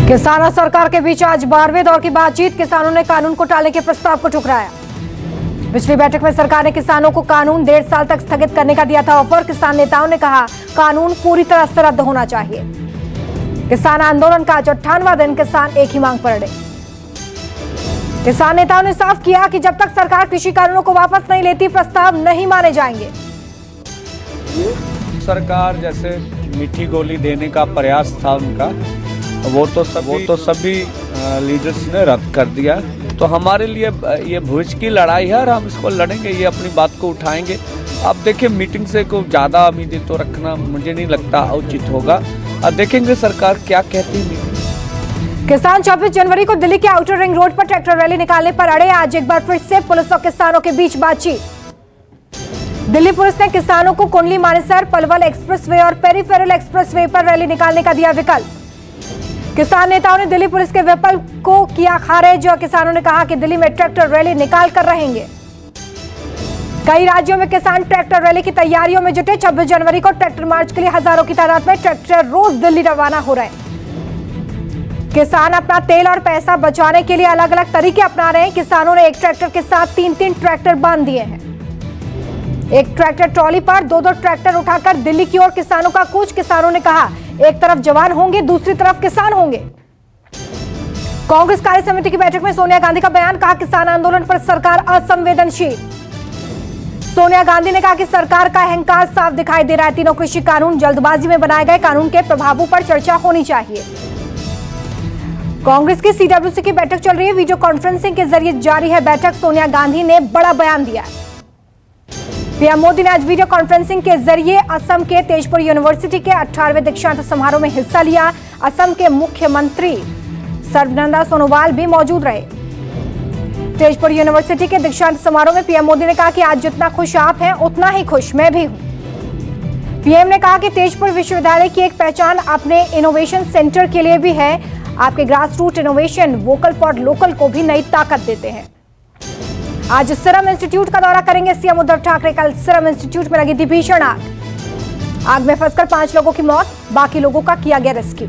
किसान और सरकार के बीच आज 12वें दौर की बातचीत। किसानों ने कानून को टालने के प्रस्ताव को ठुकराया। पिछली बैठक में सरकार ने किसानों को कानून 1.5 साल तक स्थगित करने का दिया था ऑफर। किसान नेताओं ने कहा कानून पूरी तरह से रद्द होना चाहिए। किसान आंदोलन का आज 58वां दिन किसान एक ही मांग पर अड़े। किसान नेताओं ने साफ किया कि जब तक सरकार कृषि कानूनों को वापस नहीं लेती प्रस्ताव नहीं माने जाएंगे। सरकार जैसे मीठी गोली देने का प्रयास था उनका, वो तो सभी लीडर्स ने रद्द कर दिया। तो हमारे लिए ये भविष्य की लड़ाई है और हम इसको लड़ेंगे, ये अपनी बात को उठाएंगे। अब देखिए, मीटिंग से को ज़्यादा उम्मीदें तो रखना मुझे नहीं लगता उचित होगा। अब देखेंगे सरकार क्या कहती है। किसान 24 जनवरी को दिल्ली के आउटर रिंग रोड पर ट्रैक्टर रैली निकालने पर अड़े। आज एक बार फिर से पुलिस और किसानों के बीच बातचीत। दिल्ली पुलिस ने किसानों को कुंडली मानेसर पलवल एक्सप्रेसवे और पेरीफेरल एक्सप्रेसवे पर रैली निकालने का दिया विकल्प। किसान नेताओं ने दिल्ली पुलिस के विकल्प को किया खारिज और किसानों ने कहा कि दिल्ली में ट्रैक्टर रैली निकाल कर रहेंगे। कई राज्यों में किसान ट्रैक्टर रैली की तैयारियों में जुटे। 26 जनवरी को ट्रैक्टर मार्च के लिए हजारों की तादाद में ट्रैक्टर रोज दिल्ली रवाना हो रहे हैं। किसान अपना तेल और पैसा बचाने के लिए अलग अलग तरीके अपना रहे हैं। किसानों ने एक ट्रैक्टर के साथ 3-3 ट्रैक्टर बांध दिए हैं। एक ट्रैक्टर ट्रॉली पर 2-2 ट्रैक्टर उठाकर दिल्ली की ओर किसानों का कूच। किसानों ने कहा एक तरफ जवान होंगे, दूसरी तरफ किसान होंगे। कांग्रेस कार्य समिति की बैठक में सोनिया गांधी का बयान। कहा किसान आंदोलन पर सरकार असंवेदनशील। सोनिया गांधी ने कहा कि सरकार का अहंकार साफ दिखाई दे रहा है। तीनों कृषि कानून जल्दबाजी में बनाए गए कानून के प्रभावों पर चर्चा होनी चाहिए। कांग्रेस की सीडब्ल्यूसी की बैठक चल रही है। वीडियो कॉन्फ्रेंसिंग के जरिए जारी है बैठक। सोनिया गांधी ने बड़ा बयान दिया है। पीएम मोदी ने आज वीडियो कॉन्फ्रेंसिंग के जरिए असम के तेजपुर यूनिवर्सिटी के 18वें दीक्षांत समारोह में हिस्सा लिया। असम के मुख्यमंत्री सर्बानंद सोनोवाल भी मौजूद रहे। तेजपुर यूनिवर्सिटी के दीक्षांत समारोह में पीएम मोदी ने कहा कि आज जितना खुश आप हैं उतना ही खुश मैं भी हूं। पीएम ने कहा कि तेजपुर विश्वविद्यालय की एक पहचान अपने इनोवेशन सेंटर के लिए भी है। आपके grass root innovation vocal for local को भी नई ताकत देते हैं। आज सीरम इंस्टीट्यूट का दौरा करेंगे सीएम उद्धव ठाकरे। कल सीरम इंस्टीट्यूट में लगी थी भीषण आग। आग में फंसकर 5 लोगों की मौत, बाकी लोगों का किया गया रेस्क्यू।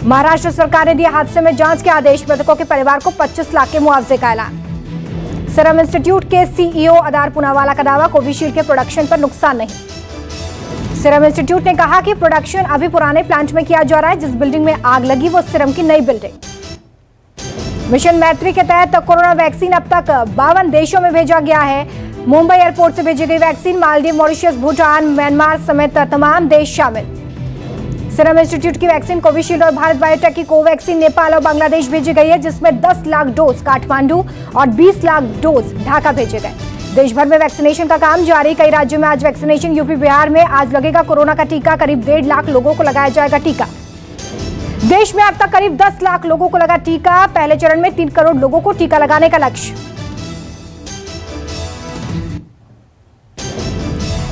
महाराष्ट्र सरकार ने दिया हादसे में जांच के आदेश। मृतकों के परिवार को 25 लाख के मुआवजे का ऐलान। सीरम इंस्टीट्यूट के सीईओ अदार पूनावाला का दावा कोविशील्ड के प्रोडक्शन पर नुकसान नहीं। सीरम इंस्टीट्यूट ने कहा कि प्रोडक्शन अभी पुराने प्लांट में किया जा रहा है। जिस बिल्डिंग में आग लगी वो सीरम की नई बिल्डिंग। मिशन मैत्री के तहत कोरोना वैक्सीन अब तक 52 देशों में भेजा गया है। मुंबई एयरपोर्ट से भेजी गई vaccine Maldives, Mauritius, Bhutan, Myanmar समेत तमाम देश शामिल। सीरम इंस्टीट्यूट की वैक्सीन कोविशील्ड और भारत बायोटेक की कोवैक्सीन नेपाल और बांग्लादेश भेजी गई है, जिसमें 10 लाख डोज काठमांडू और 20 लाख डोज ढाका भेजे गए। देश भर में वैक्सीनेशन का काम जारी। कई राज्यों में आज वैक्सीनेशन। यूपी, बिहार में आज लगेगा कोरोना का टीका। करीब 1.5 लाख लोगों को लगाया जाएगा टीका। देश में अब तक करीब 10 लाख लोगों को लगा टीका। पहले चरण में 3 करोड़ लोगों को टीका लगाने का लक्ष्य।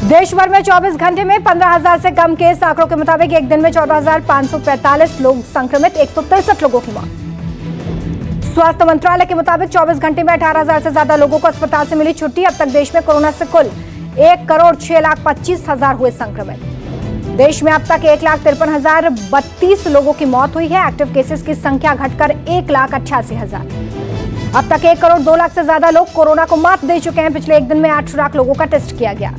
देश भर में 24 घंटे में 15,000 से कम केस। आंकड़ों के मुताबिक एक दिन में 14,545 लोग संक्रमित, 163 लोगों की मौत। स्वास्थ्य मंत्रालय के मुताबिक 24 घंटे में 18,000 से ज्यादा लोगों को अस्पताल से मिली छुट्टी। अब तक देश में कोरोना से कुल 1,06,25,000 हुए संक्रमित। देश में अब तक 1,53,032 लोगों की मौत हुई है। एक्टिव केसेस की संख्या घटकर 1,88,000। अब तक 1 करोड़ 2 लाख से ज्यादा लोग कोरोना को मात दे चुके हैं। पिछले एक दिन में 8 लाख लोगों का टेस्ट किया गया।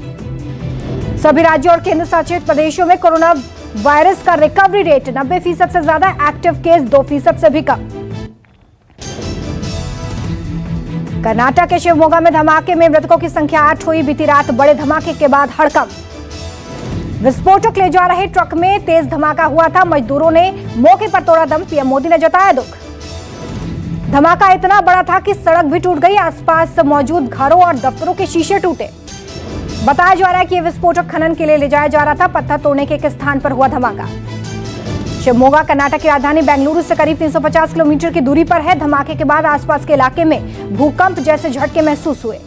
सभी राज्यों और केंद्र शासित प्रदेशों में कोरोना वायरस का रिकवरी रेट 90% से ज्यादा। एक्टिव केस 2% से भी कम। कर्नाटक के शिवमोगा में धमाके में मृतकों की संख्या 8 हुई। बीती रात बड़े धमाके के बाद हड़कंप। विस्फोटक ले जा रहे ट्रक में तेज धमाका हुआ था। मजदूरों ने मौके पर तोड़ा दम। पीएम मोदी ने जताया दुख। धमाका इतना बड़ा था कि सड़क भी टूट गई। आसपास मौजूद घरों और दफ्तरों के शीशे टूटे। बताया जा रहा है कि यह विस्फोटक खनन के लिए ले जाया जा रहा था। पत्थर तोड़ने के एक स्थान पर हुआ धमाका। शिवमोगा कर्नाटक की राजधानी बेंगलुरु से करीब 350 किलोमीटर की दूरी पर है। धमाके के बाद आसपास के इलाके में भूकंप जैसे झटके महसूस हुए।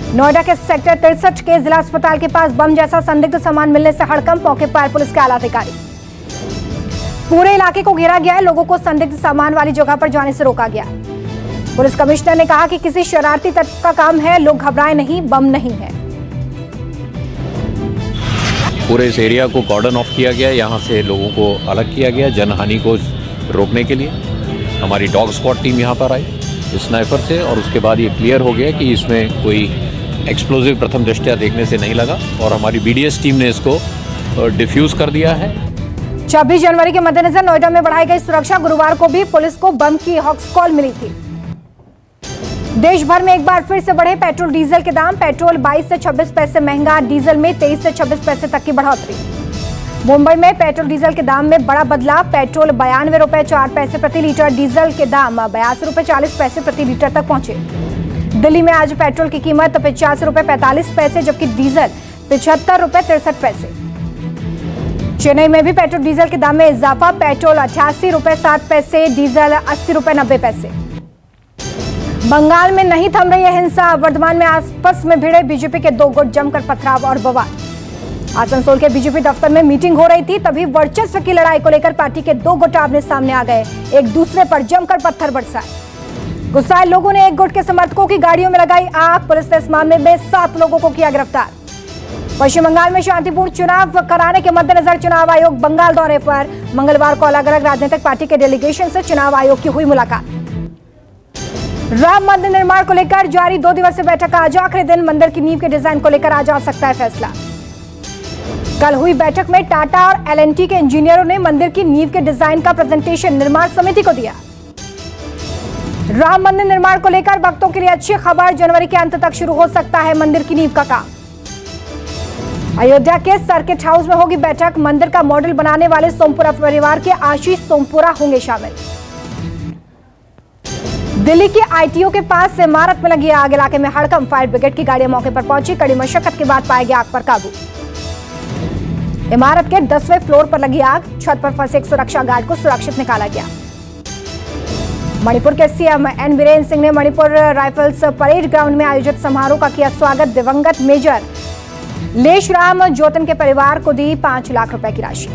नोएडा के सेक्टर 63 के जिला अस्पताल के पास बम जैसा संदिग्ध सामान मिलने से हड़कंप। मौके पर पुलिस के आला अधिकारी। पूरे इलाके को घेरा गया है। लोगों को संदिग्ध सामान वाली जगह पर जाने से रोका गया। पुलिस कमिश्नर ने कहा कि किसी शरारती तत्व का काम है, लोग घबराएं नहीं, बम नहीं है। पूरे इस एरिया को कॉर्डन ऑफ किया गया, यहाँ से लोगों को अलग किया गया जनहानि को रोकने के लिए। हमारी डॉग स्क्वाड टीम यहाँ पर आई स्नाइपर से, और उसके बाद ये क्लियर हो गया कि इसमें कोई एक्सप्लोजिव प्रथम दृष्टया देखने से नहीं लगा, और हमारी BDS टीम ने इसको डिफ्यूज कर दिया है। 26 जनवरी के मद्देनजर नोएडा में बढ़ाई गई सुरक्षा। गुरुवार को भी पुलिस को बम की हॉक्स कॉल मिली थी। देश भर में एक बार फिर से बढ़े पेट्रोल डीजल के दाम। पेट्रोल 22 से 26 पैसे महंगा, डीजल में 23 से 26 पैसे तक की बढ़ोतरी। मुंबई में पेट्रोल डीजल के दाम में बड़ा बदलाव। पेट्रोल 92 रुपए 4 पैसे प्रति लीटर, डीजल के दाम 82 रुपए 40 पैसे प्रति लीटर तक पहुंचे। दिल्ली में आज पेट्रोल की कीमत 85 रुपए 45 पैसे, जबकि डीजल 75 रुपए 63 पैसे। चेन्नई में भी पेट्रोल डीजल के दाम में इजाफा। पेट्रोल 88 रुपए 7 पैसे, डीजल 80 रुपए 90 पैसे। बंगाल में नहीं थम रही है हिंसा। वर्धमान में आपस में भिड़े बीजेपी के दो गुट, जमकर पथराव और बवाल। आसनसोल के बीजेपी दफ्तर में मीटिंग हो रही थी, तभी वर्चस्व की लड़ाई को लेकर पार्टी के दो गुट आमने सामने आ गए। एक दूसरे पर जमकर पत्थर बरसाए। गुस्साए लोगों ने एक गुट के समर्थकों की गाड़ियों में लगाई आग। पुलिस ने इस मामले में 7 लोगों को किया गिरफ्तार। पश्चिम बंगाल में शांतिपूर्ण चुनाव कराने के मद्देनजर चुनाव आयोग बंगाल दौरे पर। मंगलवार को अलग अलग राजनीतिक पार्टी के डेलीगेशन से चुनाव आयोग की हुई मुलाकात। राम मंदिर निर्माण को लेकर जारी 2 दिवसीय बैठक का आज आखिरी दिन। मंदिर की नींव के डिजाइन को लेकर आज आ सकता है फैसला। कल हुई बैठक में टाटा और L&T के इंजीनियरों ने मंदिर की नींव के डिजाइन का प्रेजेंटेशन निर्माण समिति को दिया। राम मंदिर निर्माण को लेकर भक्तों के लिए अच्छी खबर। जनवरी के अंत तक शुरू हो सकता है मंदिर की नींव का काम। अयोध्या के सर्किट हाउस में होगी बैठक। मंदिर का मॉडल बनाने वाले सोमपुरा परिवार के आशीष सोमपुरा होंगे शामिल। दिल्ली की ITO के पास इमारत में लगी आग। इलाके में हड़कंप। फायर ब्रिगेड की गाड़ियां मौके पर पहुंची। कड़ी मशक्कत के बाद पाया गया आग पर काबू। इमारत के 10वें फ्लोर पर लगी आग। छत पर फंसे एक सुरक्षा गार्ड को सुरक्षित निकाला गया। मणिपुर के CM N बीरेन्द्र सिंह ने मणिपुर राइफल्स परेड ग्राउंड में आयोजित समारोह का किया स्वागत। दिवंगत मेजर लेशराम जोतन के परिवार को दी 5 लाख रुपए की राशि।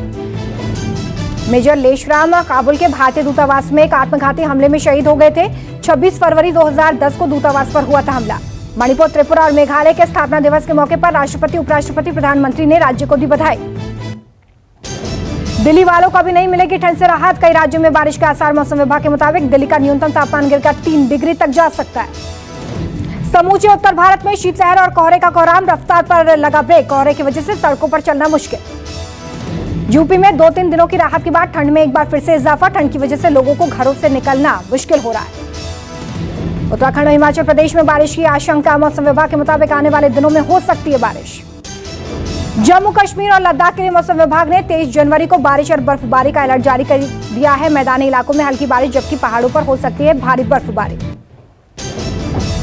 मेजर लेशराम काबुल के भारतीय दूतावास में एक आत्मघाती हमले में शहीद हो गए थे। 26 फरवरी 2010 को दूतावास पर हुआ था हमला। मणिपुर, त्रिपुरा और मेघालय के स्थापना दिवस के मौके पर राष्ट्रपति, उपराष्ट्रपति, प्रधानमंत्री ने राज्य को दी बधाई। दिल्ली वालों को भी नहीं मिलेगी ठंड से राहत। कई राज्यों में बारिश के आसार। मौसम विभाग के मुताबिक दिल्ली का न्यूनतम तापमान गिरकर 3 डिग्री तक जा सकता है। समूचे उत्तर भारत में शीतलहर और कोहरे का कोहराम। रफ्तार पर लगा ब्रेक। कोहरे की वजह से सड़कों पर चलना मुश्किल। यूपी में 2-3 दिनों की राहत के बाद ठंड में एक बार फिर से इजाफा। ठंड की वजह से लोगों को घरों से निकलना मुश्किल हो रहा है। उत्तराखंड और हिमाचल प्रदेश में बारिश की आशंका। मौसम विभाग के मुताबिक आने वाले दिनों में हो सकती है बारिश। जम्मू कश्मीर और लद्दाख के लिए मौसम विभाग ने 23 जनवरी को बारिश और बर्फबारी का अलर्ट जारी कर दिया है। मैदानी इलाकों में हल्की बारिश, जबकि पहाड़ों पर हो सकती है भारी बर्फबारी।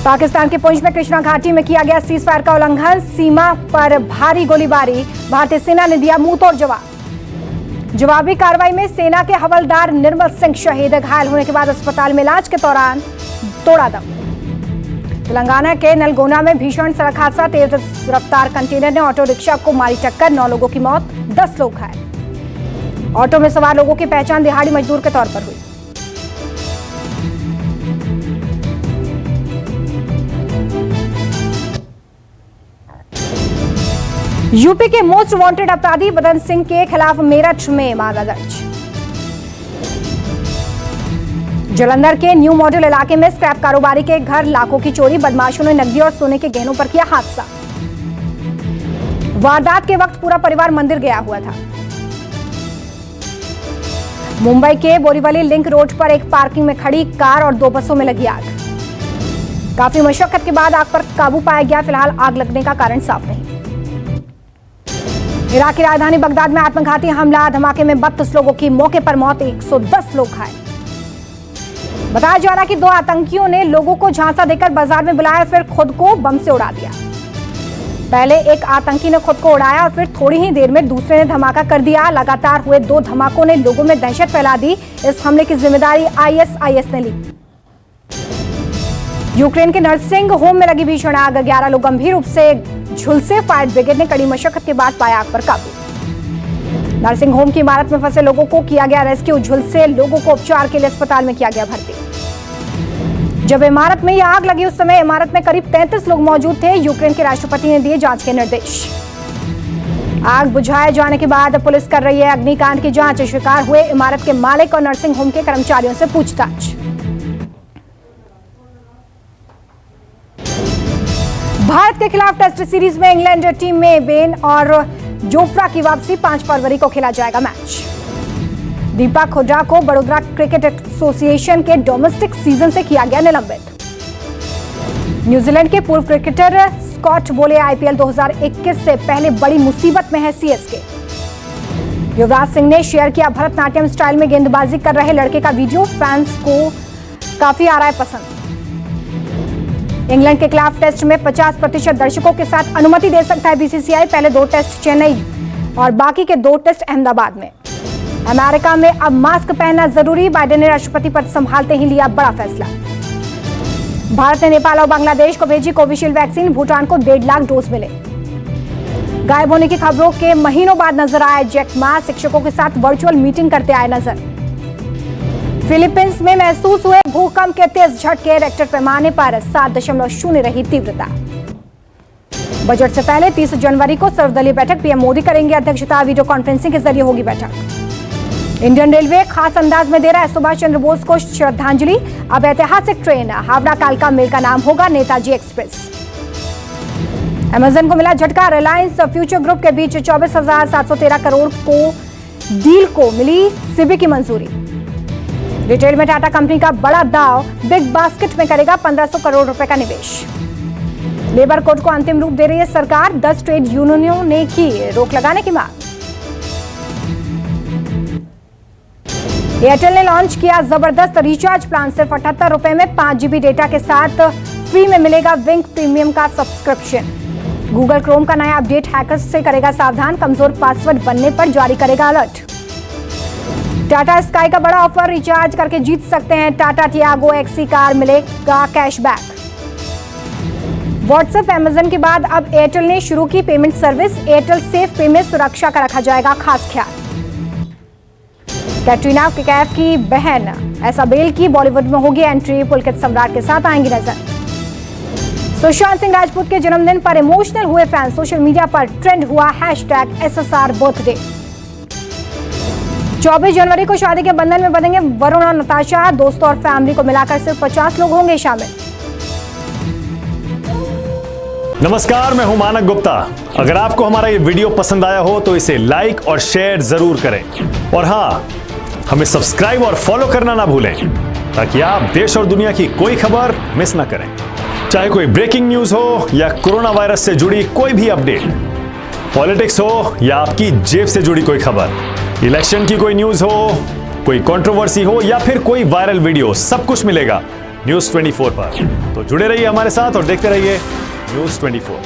पाकिस्तान के पुंछ में कृष्णा घाटी में किया गया सीज फायर का उल्लंघन। सीमा पर भारी गोलीबारी। भारतीय सेना ने दिया मुंहतोड़ जवाब। जवाबी कार्रवाई में सेना के हवलदार निर्मल सिंह शहीद। घायल होने के बाद अस्पताल में इलाज के दौरान तोड़ा दम। तेलंगाना के नलगोना में भीषण सड़क हादसा। तेज रफ्तार कंटेनर ने ऑटो रिक्शा को मारी टक्कर। 9 लोगों की मौत, 10 लोग घायल। ऑटो में सवार लोगों की पहचान दिहाड़ी मजदूर के तौर पर हुई। यूपी के मोस्ट वांटेड अपराधी बदन सिंह के खिलाफ मेरठ में मामला दर्ज। जालंधर के न्यू मॉडल इलाके में स्क्रैप कारोबारी के घर लाखों की चोरी। बदमाशों ने नकदी और सोने के गहनों पर किया हादसा। वारदात के वक्त पूरा परिवार मंदिर गया हुआ था। मुंबई के बोरीवली लिंक रोड पर एक पार्किंग में खड़ी कार और 2 बसों में लगी आग। काफी मशक्कत के बाद आग पर काबू पाया गया। फिलहाल आग लगने का कारण साफ नहीं। इराक की राजधानी बगदाद में आत्मघाती हमला। धमाके में 32 लोगों की मौके पर मौत, 110 लोग घायल। बताया जा रहा कि 2 आतंकियों ने लोगों को झांसा देकर बाजार में बुलाया, फिर खुद को बम से उड़ा दिया। पहले एक आतंकी ने खुद को उड़ाया और फिर थोड़ी ही देर में दूसरे ने धमाका कर दिया। लगातार हुए 2 धमाकों ने लोगों में दहशत फैला दी। इस हमले की जिम्मेदारी ISIS ने ली। यूक्रेन के नर्सिंग होम में लगी भीषण आग। 11 लोग गंभीर रूप से झुलसे। फायर ब्रिगेड ने कड़ी मशक्कत के बाद पाया आग पर काबू। नर्सिंग होम की इमारत में फंसे लोगों को किया गया रेस्क्यू। झुलसे लोगों को उपचार के लिए अस्पताल में किया गया भर्ती। जब इमारत में यह आग लगी उस समय इमारत में करीब 33 लोग मौजूद थे। यूक्रेन के राष्ट्रपति ने दिए जांच के निर्देश। आग बुझाए जाने के बाद पुलिस कर रही है अग्निकांड की जांच। शिकार हुए इमारत के मालिक और नर्सिंग होम के कर्मचारियों से पूछताछ। भारत के खिलाफ टेस्ट सीरीज में इंग्लैंड टीम में बेन और जोफ्रा की वापसी 5 फरवरी को खेला जाएगा मैच। दीपक हुड्डा को बड़ौदा क्रिकेट एसोसिएशन के डोमेस्टिक सीजन से किया गया निलंबित। न्यूजीलैंड के पूर्व क्रिकेटर स्कॉट बोले आईपीएल 2021 से पहले बड़ी मुसीबत में है सीएसके। युवराज सिंह ने शेयर किया भरतनाट्यम स्टाइल में गेंदबाजी कर रहे लड़के का वीडियो, फैंस को काफी आ रहा है पसंद। इंग्लैंड के खिलाफ टेस्ट में 50% दर्शकों के साथ अनुमति दे सकता है बीसीसीआई। पहले 2 टेस्ट चेन्नई और बाकी के 2 टेस्ट अहमदाबाद में। अमेरिका में अब मास्क पहनना जरूरी, बाइडेन ने राष्ट्रपति पद संभालते ही लिया बड़ा फैसला। भारत ने नेपाल और बांग्लादेश को भेजी कोविशील्ड वैक्सीन, भूटान को 1.5 लाख डोज मिले। गायब होने की खबरों के महीनों बाद नजर आए जैक मा, शिक्षकों के साथ वर्चुअल मीटिंग करते आए नजर। फिलीपींस में महसूस हुए भूकंप के तेज झटके, रेक्टर पैमाने पर 7.0 रही तीव्रता। बजट से पहले 30 जनवरी को सर्वदलीय बैठक, पीएम मोदी करेंगे अध्यक्षता। वीडियो कॉन्फ्रेंसिंग के जरिए होगी बैठक। इंडियन रेलवे खास अंदाज में दे रहा है सुभाष चंद्र बोस को श्रद्धांजलि। अब ऐतिहासिक ट्रेन हावड़ा कालका मेल का नाम होगा नेताजी एक्सप्रेस। अमेजन को मिला झटका, रिलायंस फ्यूचर ग्रुप के बीच 24,713 करोड़ को डील को मिली सेबी की मंजूरी। रिटेल में टाटा कंपनी का बड़ा दाव, बिग बास्केट में करेगा 1500 करोड़ रुपए का निवेश। लेबर कोड को अंतिम रूप दे रही है सरकार, 10 ट्रेड यूनियनों ने की रोक लगाने की मांग। एयरटेल ने लॉन्च किया जबरदस्त रिचार्ज प्लान, सिर्फ 78 रुपए में 5 GB डेटा के साथ फ्री में मिलेगा विंक प्रीमियम का सब्सक्रिप्शन। गूगल क्रोम का नया अपडेट हैकर्स से करेगा सावधान, कमजोर पासवर्ड बनने पर जारी करेगा अलर्ट। टाटा स्काई का बड़ा ऑफर, रिचार्ज करके जीत सकते हैं टाटा टियागो एक्सी कार, मिलेगा कैशबैक। व्हाट्सएप अमेजन के बाद अब एयरटेल ने शुरू की पेमेंट सर्विस, एयरटेल सेफ पे में सुरक्षा का रखा जाएगा खास ख्याल। कैटरीना कैफ की बहन ऐसाबेल की बॉलीवुड में होगी एंट्री, पुलकित सम्राट के साथ आएंगी नजर। सुशांत सिंह राजपूत के जन्मदिन पर इमोशनल हुए फैंस, सोशल मीडिया पर ट्रेंड हुआ #SSR बर्थडे। 24 जनवरी को शादी के बंधन में बंधेंगे वरुण और नताशा, दोस्तों और फैमिली को मिलाकर सिर्फ 50 लोग होंगे शामिल। नमस्कार, मैं हूं मानक गुप्ता। अगर आपको हमारा ये वीडियो पसंद आया हो तो इसे लाइक और शेयर जरूर करें, और हाँ, हमें सब्सक्राइब और फॉलो करना ना भूलें ताकि आप देश और दुनिया की कोई खबर मिस ना करें। चाहे कोई ब्रेकिंग न्यूज हो या कोरोना वायरस से जुड़ी कोई भी अपडेट, पॉलिटिक्स हो या आपकी जेब से जुड़ी कोई खबर, इलेक्शन की कोई न्यूज हो, कोई कंट्रोवर्सी हो या फिर कोई वायरल वीडियो, सब कुछ मिलेगा News 24 पर। तो जुड़े रहिए हमारे साथ और देखते रहिए News 24।